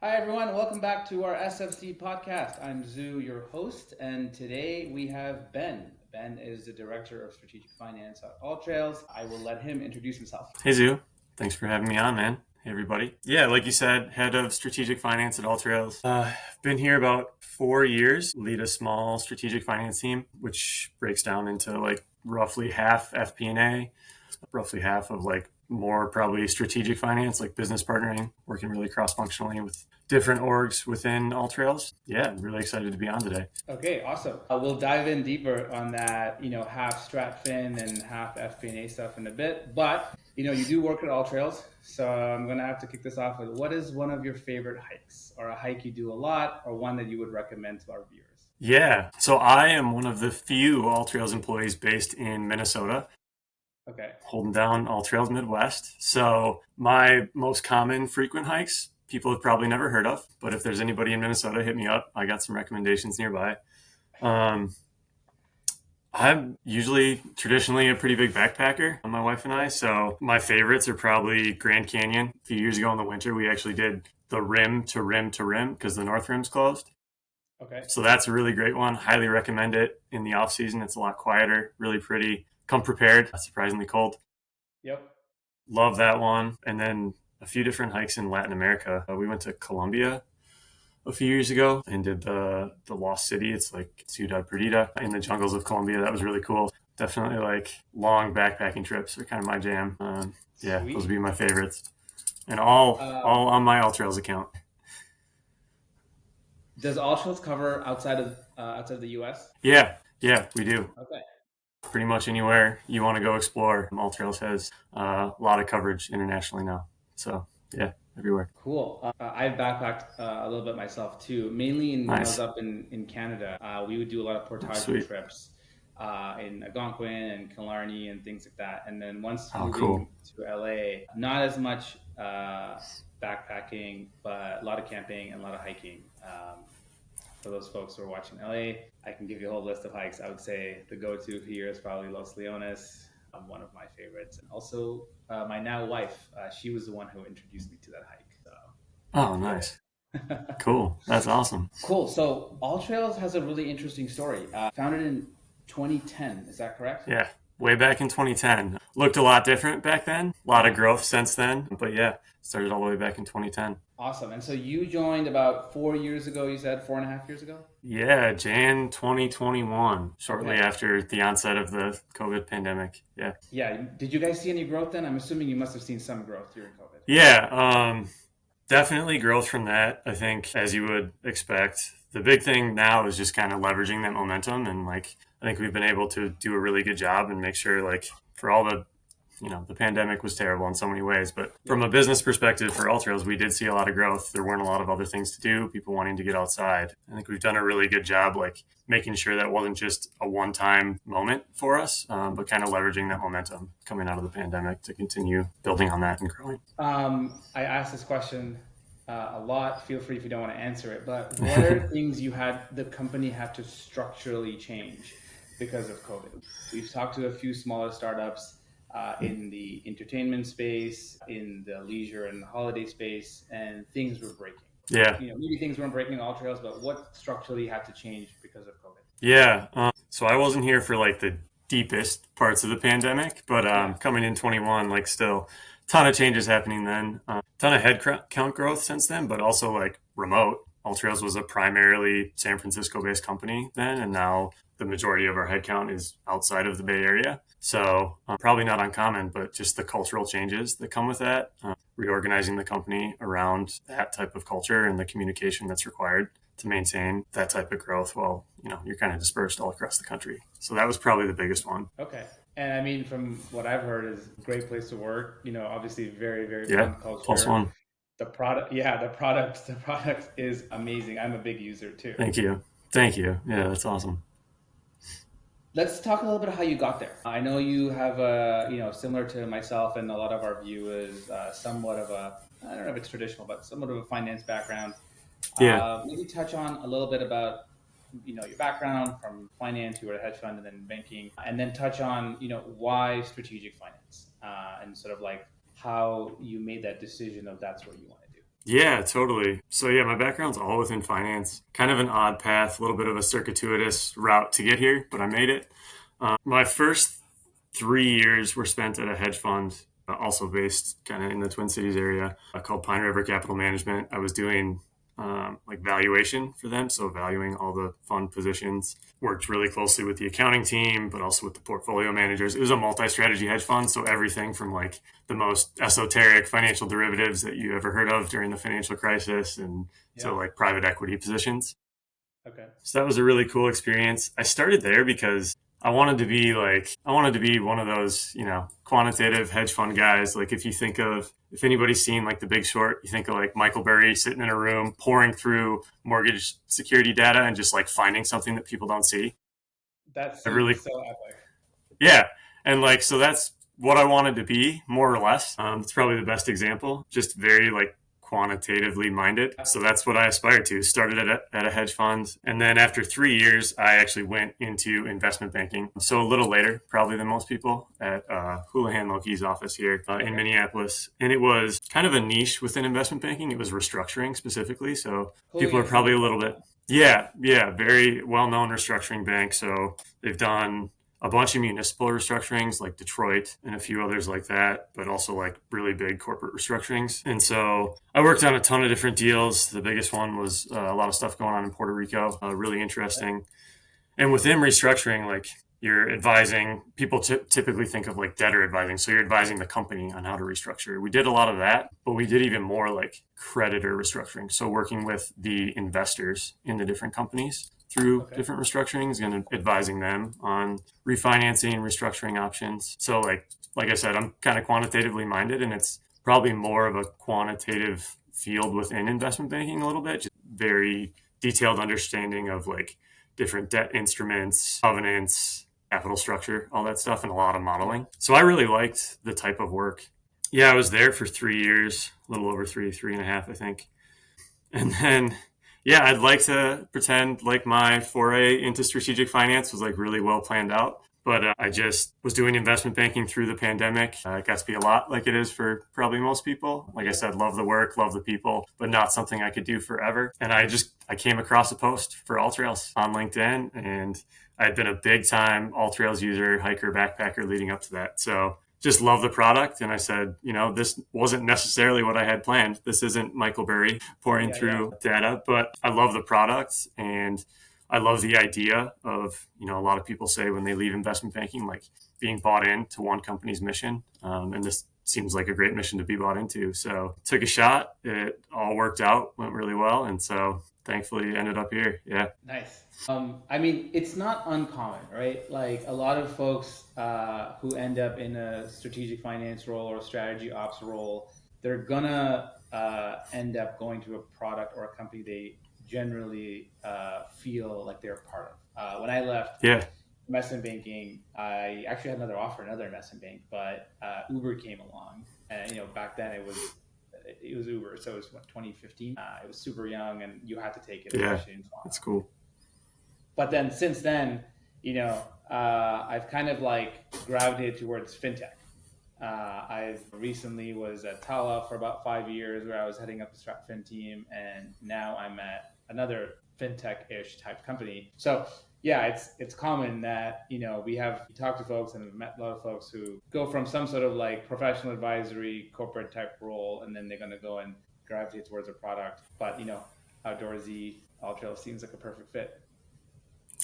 Hi, everyone. Welcome back to our SFC podcast. I'm Zoo, your host, and today we have Ben. Ben is the Director of Strategic Finance at AllTrails. I will let him introduce himself. Hey Zoo, thanks for having me on, man. Hey everybody. Yeah, like you said, head of strategic finance at AllTrails. Been here about 4 years, lead a small strategic finance team, which breaks down into like roughly half FP&A, roughly half of like more probably strategic finance, like business partnering, working really cross-functionally with different orgs within AllTrails. Yeah, I'm really excited to be on today. Okay, awesome. We'll dive in deeper on that, half StratFin and half FP&A stuff in a bit. But, you do work at AllTrails, so I'm going to have to kick this off with what is one of your favorite hikes or a hike you do a lot or one that you would recommend to our viewers? Yeah, so I am one of the few AllTrails employees based in Minnesota, Okay. holding down AllTrails Midwest. So my most common frequent hikes, people have probably never heard of, but if there's anybody in Minnesota, hit me up. I got some recommendations nearby. Um, I'm usually traditionally a pretty big backpacker, my wife and I. So my favorites are probably Grand Canyon. A few years ago in the winter, we actually did the rim to rim to rim because the North Rim's closed. Okay. So that's a really great one. Highly recommend it in the off season. It's a lot quieter, really pretty. Come prepared. Surprisingly cold. Yep. Love that one. And then a few different hikes in Latin America. We went to Colombia a few years ago and did the Lost City. It's like Ciudad Perdida in the jungles of Colombia. That was really cool. Definitely like long backpacking trips are kind of my jam. Yeah, those would be my favorites. And all on my AllTrails account. Does AllTrails cover outside of the US? Yeah, we do. Okay. Pretty much anywhere you want to go explore. AllTrails has a lot of coverage internationally now. So yeah, everywhere. Cool. I've backpacked a little bit myself too, mainly when I was Nice. up in Canada. We would do a lot of portage Sweet. trips in Algonquin and Killarney and things like that. And then once Oh, moving cool. to LA, not as much backpacking, but a lot of camping and a lot of hiking. For those folks who are watching LA, I can give you a whole list of hikes. I would say the go-to here is probably Los Leones, one of my favorites. And also my now wife, she was the one who introduced me to that hike. So Oh, nice. Cool. That's awesome. cool. So AllTrails has a really interesting story. Founded in 2010, is that correct? Yeah. Way back in 2010. Looked a lot different back then. A lot of Uh-huh. growth since then. But yeah, started all the way back in 2010. Awesome. And so you joined about 4 years ago, you said 4.5 years ago? Yeah, Jan 2021, shortly Okay. after the onset of the COVID pandemic. Yeah. Yeah. Did you guys see any growth then? I'm assuming you must have seen some growth during COVID. Yeah, definitely growth from that, I think, as you would expect. The big thing now is just kind of leveraging that momentum. And like, I think we've been able to do a really good job and make sure, like, for all the pandemic was terrible in so many ways. But from Yep. a business perspective for AllTrails, we did see a lot of growth. There weren't a lot of other things to do, people wanting to get outside. I think we've done a really good job, like, making sure that wasn't just a one time moment for us, but kind of leveraging that momentum coming out of the pandemic to continue building on that and growing. I asked this question a lot. Feel free if you don't want to answer it, but what are things the company had to structurally change because of COVID? We've talked to a few smaller startups in the entertainment space, in the leisure and holiday space, and things were breaking. Yeah. Maybe things weren't breaking in AllTrails, but what structurally had to change because of COVID? Yeah. So I wasn't here for like the deepest parts of the pandemic, but Yeah. coming in 21, like still ton of changes happening then. Ton of count growth since then, but also like remote. AllTrails was a primarily San Francisco based company then, and now the majority of our headcount is outside of the Bay Area. So probably not uncommon, but just the cultural changes that come with that, reorganizing the company around that type of culture and the communication that's required to maintain that type of growth while you're kind of dispersed all across the country. So that was probably the biggest one. Okay. And I mean, from what I've heard, is a great place to work. Obviously, very, very Yeah, fun plus culture. one. The product is amazing. I'm a big user too. Thank you. Yeah, that's awesome. Let's talk a little bit of how you got there. I know you have similar to myself and a lot of our viewers, somewhat of I don't know if it's traditional, but somewhat of a finance background. Yeah. Maybe touch on a little bit about your background from finance, you were at a hedge fund and then banking, and then touch on why strategic finance and sort of like how you made that decision of that's what you want to do. Yeah, totally. So yeah, my background's all within finance. Kind of an odd path, a little bit of a circuitous route to get here, but I made it. My first 3 years were spent at a hedge fund, also based kind of in the Twin Cities area, called Pine River Capital Management. I was doing like valuation for them, so valuing all the fund positions. Worked really closely with the accounting team, but also with the portfolio managers. It was a multi-strategy hedge fund, so everything from like the most esoteric financial derivatives that you ever heard of during the financial crisis, and Yeah. so like private equity positions. Okay. So that was a really cool experience. I started there because I wanted to be one of those, quantitative hedge fund guys. Like if anybody's seen like The Big Short, you think of like Michael Burry sitting in a room pouring through mortgage security data and just like finding something that people don't see. That I really, seems so epic. yeah. And like, so that's what I wanted to be, more or less. It's probably the best example. Just very like quantitatively minded. So that's what I aspired to. Started at a hedge fund. And then after 3 years, I actually went into investment banking. So a little later, probably than most people, at Houlihan Lokey's office here in Okay. Minneapolis. And it was kind of a niche within investment banking. It was restructuring specifically. So people are Hooligans seems probably a like little bit, yeah, yeah, very well known restructuring bank. So they've done a bunch of municipal restructurings like Detroit and a few others like that, but also like really big corporate restructurings. And so I worked on a ton of different deals. The biggest one was a lot of stuff going on in Puerto Rico, really interesting. And within restructuring, like you're advising people typically think of like debtor advising. So you're advising the company on how to restructure. We did a lot of that, but we did even more like creditor restructuring. So working with the investors in the different companies through okay. different restructurings and advising them on refinancing, restructuring options. So like I said, I'm kind of quantitatively minded, and it's probably more of a quantitative field within investment banking a little bit, just very detailed understanding of like different debt instruments, covenants, capital structure, all that stuff, and a lot of Yeah. modeling. So I really liked the type of work. Yeah, I was there for 3 years, a little over three and a half, I think. And then, yeah, I'd like to pretend like my foray into strategic finance was like really well planned out. But I just was doing investment banking through the pandemic. It got to be a lot like it is for probably most people. Like I Yeah. said, love the work, love the people, but not something I could do forever. And I came across a post for AllTrails on LinkedIn, and I had been a big time AllTrails user, hiker, backpacker leading up to that. So just love the product. And I said, this wasn't necessarily what I had planned. This isn't Michael Burry pouring Yeah. Yeah. through data, but I love the product, and I love the idea of, a lot of people say when they leave investment banking, like being bought into one company's mission. And this seems like a great mission to be bought into. So took a shot. It all worked out, went really well. And so thankfully ended up here. Yeah. Nice. I mean, it's not uncommon, right? Like a lot of folks who end up in a strategic finance role or strategy ops role, they're gonna end up going to a product or a company they generally feel like they're part of. When I left Yeah. investment banking, I actually had another offer, another investment bank, but Uber came along, and back then it was Uber, so it was what 2015. It was super young, and you had to take it, Yeah. especially in Toronto. That's cool. But then since then, I've kind of like gravitated towards fintech. I've recently was at Tala for about 5 years, where I was heading up the StratFin team, and now I'm at another fintech-ish type company. So yeah, it's common that we talk to folks and we've met a lot of folks who go from some sort of like professional advisory corporate type role, and then they're going to go and gravitate towards a product. But outdoorsy AllTrails seems like a perfect fit.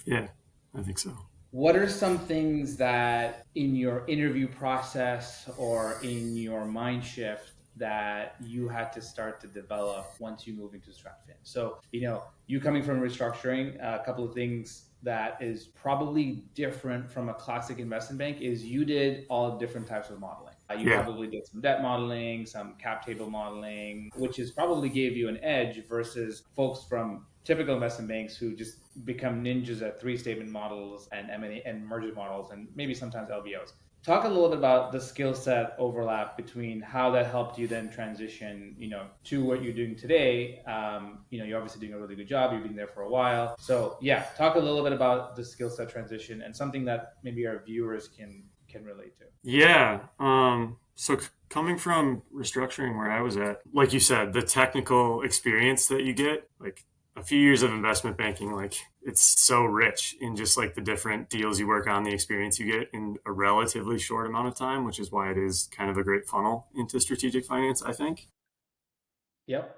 Yeah. I think so. What are some things that in your interview process or in your mind shift that you had to start to develop once you move into StratFin? So, you coming from restructuring, a couple of things that is probably different from a classic investment bank is you did all different types of modeling. You Yeah. probably did some debt modeling, some cap table modeling, which is probably gave you an edge versus folks from typical investment banks who just become ninjas at three statement models and M&A and merger models and maybe sometimes LBOs. Talk a little bit about the skill set overlap between how that helped you then transition, to what you're doing today. You're obviously doing a really good job. You've been there for a while. So yeah, talk a little bit about the skill set transition and something that maybe our viewers can relate to. Yeah. So coming from restructuring where I was at, like you said, the technical experience that you get, like a few years of investment banking, like it's so rich in just like the different deals you work on, the experience you get in a relatively short amount of time, which is why it is kind of a great funnel into strategic finance, I think. Yep.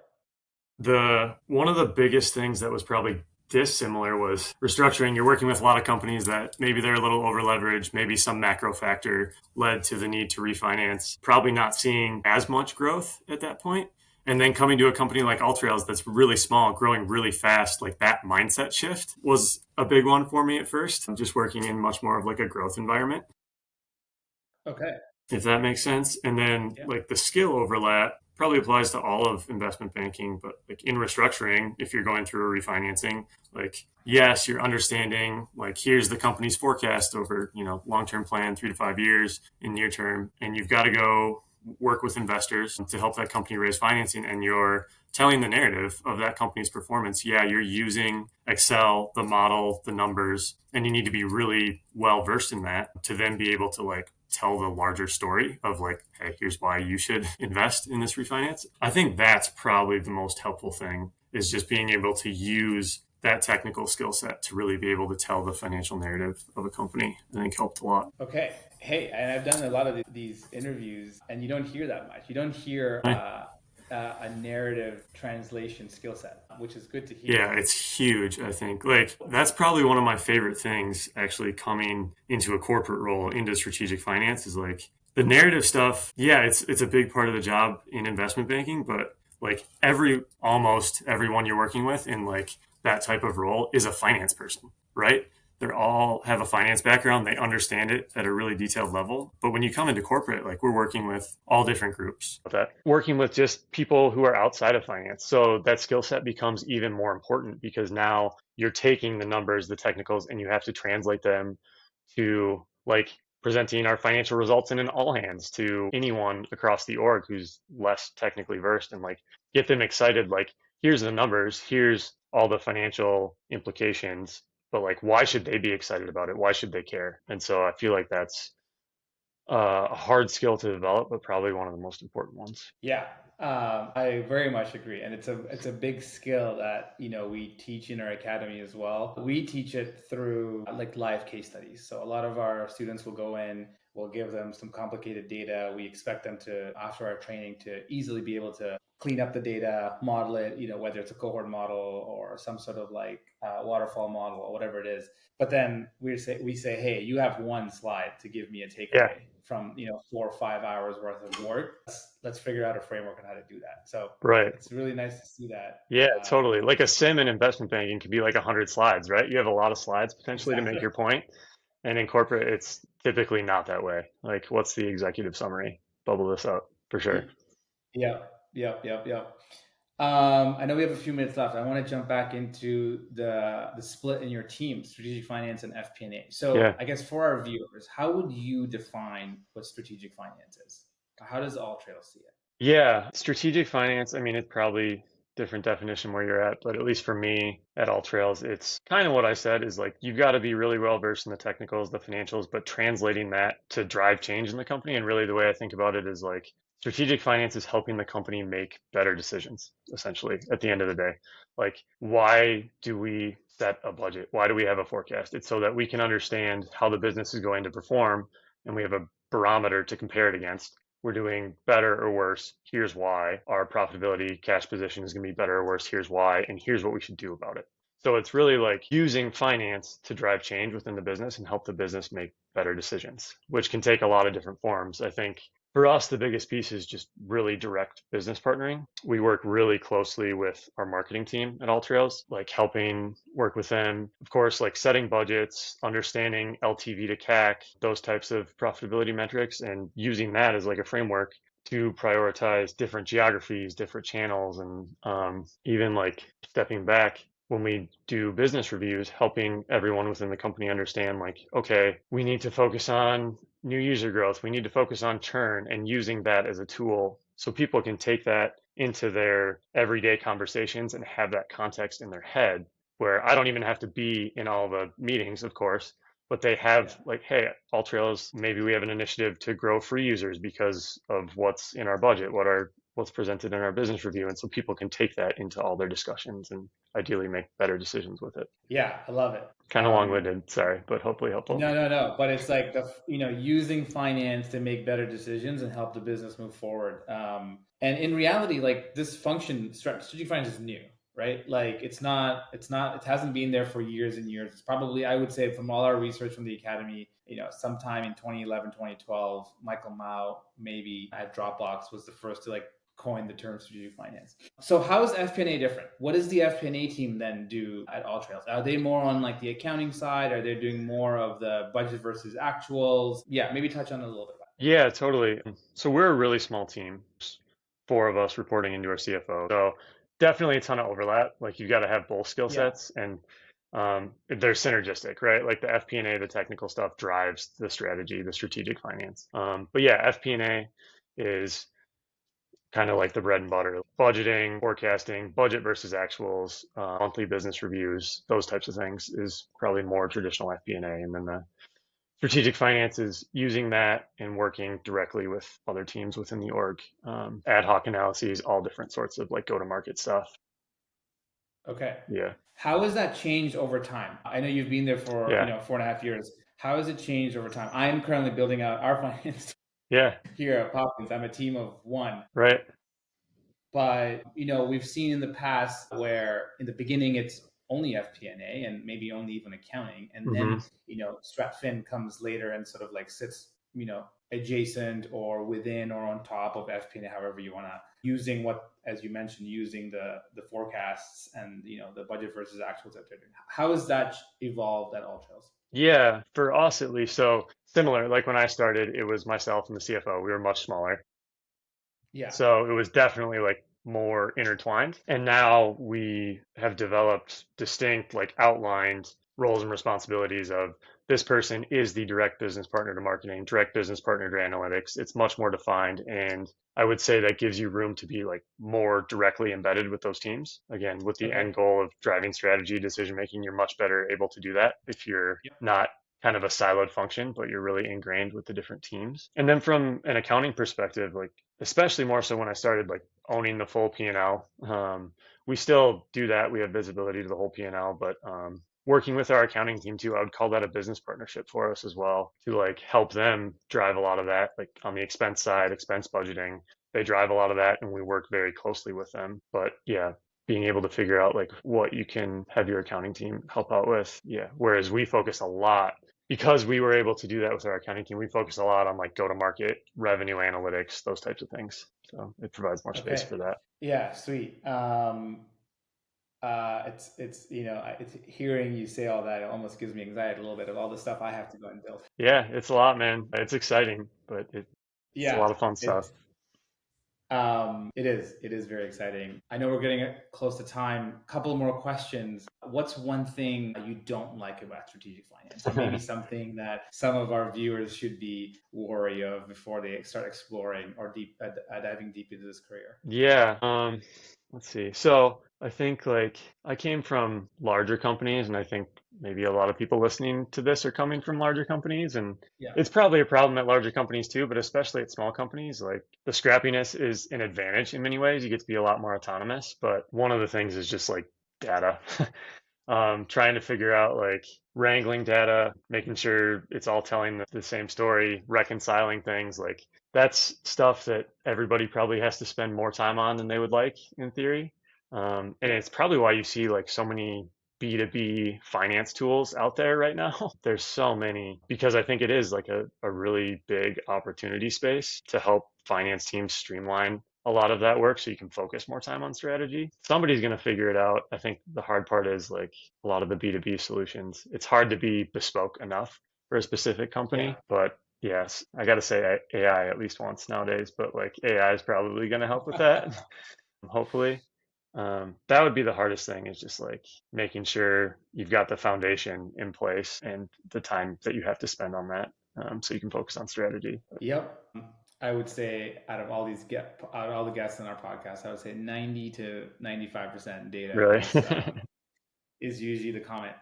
The one of the biggest things that was probably dissimilar was restructuring. You're working with a lot of companies that maybe they're a little over leveraged, maybe some macro factor led to the need to refinance, probably not seeing as much growth at that point. And then coming to a company like AllTrails that's really small, growing really fast, like that mindset shift was a big one for me at first. Just working in much more of like a growth environment, Okay. if that makes sense. And then Yeah. like the skill overlap probably applies to all of investment banking, but like in restructuring, if you're going through a refinancing, like yes, you're understanding like here's the company's forecast over, long-term plan, 3 to 5 years in near term, and you've got to go work with investors to help that company raise financing, and you're telling the narrative of that company's performance. Yeah, you're using Excel, the model, the numbers, and you need to be really well versed in that to then be able to like tell the larger story of like, hey, here's why you should invest in this refinance. I think that's probably the most helpful thing is just being able to use that technical skill set to really be able to tell the financial narrative of a company. I think helped a lot. Okay. Hey, and I've done a lot of these interviews, and you don't hear that much. You don't hear a narrative translation skill set, which is good to hear. Yeah, it's huge, I think. Like, that's probably one of my favorite things actually coming into a corporate role into strategic finance is like the narrative stuff. Yeah, it's a big part of the job in investment banking, but like almost everyone you're working with in like that type of role is a finance person, right? They all have a finance background. They understand it at a really detailed level. But when you come into corporate, like we're working with all different groups. That working with just people who are outside of finance. So that skill set becomes even more important because now you're taking the numbers, the technicals, and you have to translate them to like presenting our financial results in an all hands to anyone across the org who's less technically versed and like get them excited. Like, here's the numbers, here's all the financial implications, but like why should they be excited about it, why should they care? And so I feel like that's a hard skill to develop, but probably one of the most important ones. Yeah, I very much agree, and it's a big skill that we teach in our academy as well. We teach it through like live case studies. So a lot of our students will go in, we'll give them some complicated data. We expect them to, after our training, to easily be able to clean up the data, model it. Whether it's a cohort model or some sort of like waterfall model or whatever it is. But then we say, hey, you have one slide to give me a Yeah, takeaway from 4 or 5 hours worth of work. Let's figure out a framework on how to do that. So right. it's really nice to see that Yeah, totally. among our Like a students. sim in investment banking could be like 100 slides, right? You have a lot of slides potentially to make Exactly. your point. And in corporate, it's typically not that way. Like, what's the executive summary? Bubble this up for sure. Yep, yep, yep, yep. I know we have a few minutes left. I want to jump back into the split in your team, strategic finance and FP&A. So Yeah. I guess for our viewers, how would you define what strategic finance is? How does AllTrails see it? Yeah. Strategic finance, I mean, it's probably different definition where you're at, but at least for me at AllTrails, it's kind of what I said is like you've got to be really well versed in the technicals, the financials, but translating that to drive change in the company. And really the way I think about it is like strategic finance is helping the company make better decisions, essentially, at the end of the day. Like, why do we set a budget? Why do we have a forecast? It's so that we can understand how the business is going to perform and we have a barometer to compare it against. We're doing better or worse. Here's why. Our profitability, cash position is going to be better or worse. Here's why. And here's what we should do about it. So it's really like using finance to drive change within the business and help the business make better decisions, which can take a lot of different forms. I think for us, the biggest piece is just really direct business partnering. We work really closely with our marketing team at AllTrails, like helping work with them, of course, like setting budgets, understanding LTV to CAC, those types of profitability metrics, and using that as like a framework to prioritize different geographies, different channels, and even like stepping back when we do business reviews, helping everyone within the company understand like, okay, we need to focus on new user growth. We need to focus on churn and using that as a tool so people can take that into their everyday conversations and have that context in their head where I don't even have to be in all the meetings, of course, but they have Yeah. like, hey, AllTrails, maybe we have an initiative to grow free users because of what's in our budget, what's presented in our business review, and so people can take that into all their discussions and ideally make better decisions with it. Yeah, I love it. Kind of long-winded, sorry, but hopefully helpful. No, no, no. But it's like using finance to make better decisions and help the business move forward. And in reality, like this function, strategic finance is new, right? Like it hasn't been there for years and years. It's probably, I would say, from all our research from the academy, sometime in 2011, 2012, Michael Mao maybe at Dropbox was the first to like coin the term strategic finance. So how is FP&A different? What does the FP&A team then do at AllTrails? Are they more on like the accounting side? Are they doing more of the budget versus actuals? Yeah, maybe touch on it a little bit. Yeah, totally. So we're a really small team, four of us reporting into our CFO. So definitely a ton of overlap. Like you got to have both skill Yeah. sets, and they're synergistic, right? Like the FP&A, the technical stuff drives the strategy, the strategic finance. But yeah, FP&A is kind of like the bread and butter, budgeting, forecasting, budget versus actuals, monthly business reviews, those types of things is probably more traditional FP&A. And then the strategic finance is using that and working directly with other teams within the org, ad hoc analyses, all different sorts of like go to market stuff. Okay. Yeah. How has that changed over time? I know you've been there for, Yeah. 4.5 years. How has it changed over time? I am currently building out our finance Yeah. here at Popkins. I'm a team of one. Right. But we've seen in the past where in the beginning it's only FP&A and maybe only even accounting, and Mm-hmm. then StratFin comes later and sort of like sits adjacent or within or on top of FP&A, however you want to, using what, as you mentioned, using the forecasts and the budget versus actuals that they're doing. How has that evolved at AllTrails? Yeah. For us at least. So similar, like when I started, it was myself and the CFO. We were much smaller. Yeah. So it was definitely like more intertwined. And now we have developed distinct, like outlined roles and responsibilities of this person is the direct business partner to marketing, direct business partner to analytics. It's much more defined. And I would say that gives you room to be like more directly embedded with those teams. Again, with the Okay. end goal of driving strategy, decision making, you're much better able to do that if you're Yep. not kind of a siloed function, but you're really ingrained with the different teams. And then from an accounting perspective, like especially more so when I started like owning the full P&L, we still do that. We have visibility to the whole P&L, but working with our accounting team too, I would call that a business partnership for us as well to like help them drive a lot of that, like on the expense side, expense budgeting. They drive a lot of that, and we work very closely with them. But yeah, being able to figure out like what you can have your accounting team help out with. Yeah. Whereas we focus a lot because we were able to do that with our accounting team, we focus a lot on like go to market, revenue analytics, those types of things. So it provides more space Okay. for that. Yeah, sweet. It's hearing you say all that, it almost gives me anxiety a little bit of all the stuff I have to go and build. Yeah, it's a lot, man. It's exciting, but it's a Yeah, lot of fun stuff. it is very exciting. I know we're getting close to time. Couple more questions. What's one thing you don't like about strategic finance, or maybe something that some of our viewers should be wary of before they start exploring or diving deep into this career? Yeah. Let's see. So I think like I came from larger companies, and I think maybe a lot of people listening to this are coming from larger companies, and Yeah. it's probably a problem at larger companies too, but especially at small companies, like the scrappiness is an advantage in many ways. You get to be a lot more autonomous, but one of the things is just like data. Trying to figure out like wrangling data, making sure it's all telling the same story, reconciling things like that's stuff that everybody probably has to spend more time on than they would like in theory. And Yeah. it's probably why you see like so many B2B finance tools out there right now. There's so many because I think it is like a really big opportunity space to help finance teams streamline a lot of that work so you can focus more time on strategy. Somebody's going to figure it out. I think the hard part is like a lot of the B2B solutions. It's hard to be bespoke enough for a specific Yeah. company, but yes, I got to say AI at least once nowadays, but like AI is probably going to help with that, hopefully. That would be the hardest thing is just like making sure you've got the foundation in place and the time that you have to spend on that so you can focus on strategy. Yep. I would say out of all the guests in our podcast, I would say 90 to 95% data Really? is usually the comment.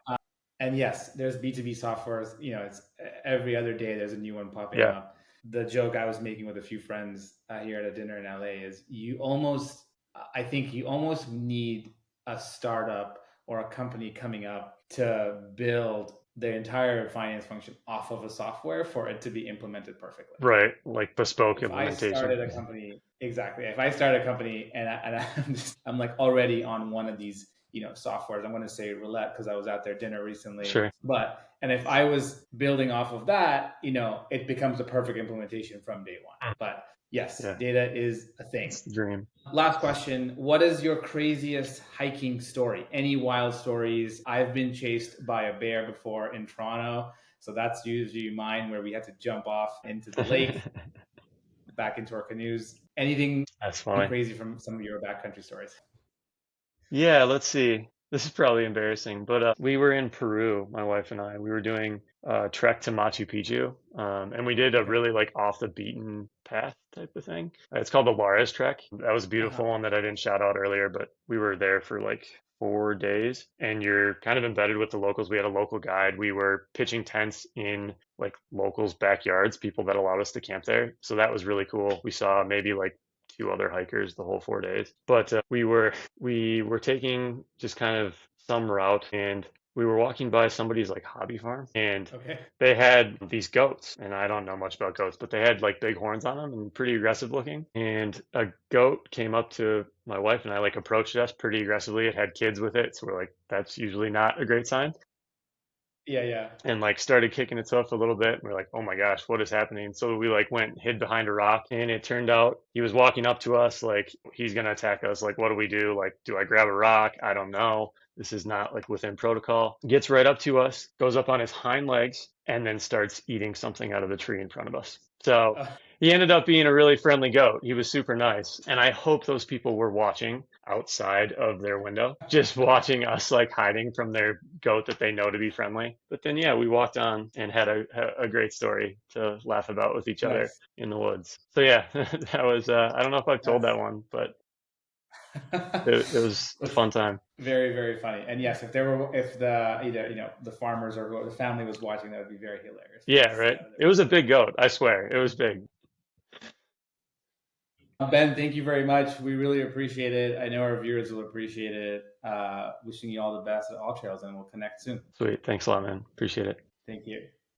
And yes, there's B2B softwares, it's every other day there's a new one popping Yeah. up. The joke I was making with a few friends here at a dinner in LA is I think you almost need a startup or a company coming up to build the entire finance function off of a software for it to be implemented perfectly. Right. Like bespoke If I implementation. started a company, exactly. If I started a company I'm like already on one of these, softwares. I'm going to say roulette because I was out there dinner recently. Sure. And if I was building off of that, it becomes a perfect implementation from day one. But yes, Yeah. data is a thing. It's the dream. Last question. What is your craziest hiking story? Any wild stories? I've been chased by a bear before in Toronto. So that's usually mine where we had to jump off into the lake, back into our canoes. Anything That's funny. crazy from some of your backcountry stories? Yeah, let's see. This is probably embarrassing, but we were in Peru, my wife and I. We were doing a trek to Machu Picchu, and we did a Okay. really like off the beaten path type of thing. It's called the Juarez Trek. That was a beautiful Uh-huh. one that I didn't shout out earlier, but we were there for like 4 days, and you're kind of embedded with the locals. We had a local guide. We were pitching tents in like locals' backyards, people that allowed us to camp there. So that was really cool. We saw maybe like two other hikers the whole 4 days. But we were taking just kind of some route, and we were walking by somebody's like hobby farm, and Okay. they had these goats, and I don't know much about goats, but they had like big horns on them and pretty aggressive looking. And a goat came up to my wife and I, like approached us pretty aggressively. It had kids with it, so we're like, that's usually not a great sign, Yeah, yeah. and like started kicking its hoof a little bit. And we're like, oh my gosh, what is happening? So we like went and hid behind a rock, and it turned out he was walking up to us like he's gonna attack us. Like, what do we do? Like, do I grab a rock? I don't know. This is not like within protocol. Gets right up to us, goes up on his hind legs, and then starts eating something out of the tree in front of us. So Uh, he ended up being a really friendly goat. He was super nice. And I hope those people were watching outside of their window, just watching us like hiding from their goat that they know to be friendly. But then, yeah, we walked on and had a great story to laugh about with each other nice. in the woods. So, yeah, that was, I don't know if I've told That's that one, but it was a that's fun time. very, very funny. And yes, if the either the farmers or the family was watching, that would be very hilarious. Yeah, right. It was a big goat. I swear. It was big. Ben, thank you very much. We really appreciate it. I know our viewers will appreciate it. Wishing you all the best at AllTrails, and we'll connect soon. Sweet. Thanks a lot, man. Appreciate it. Thank you.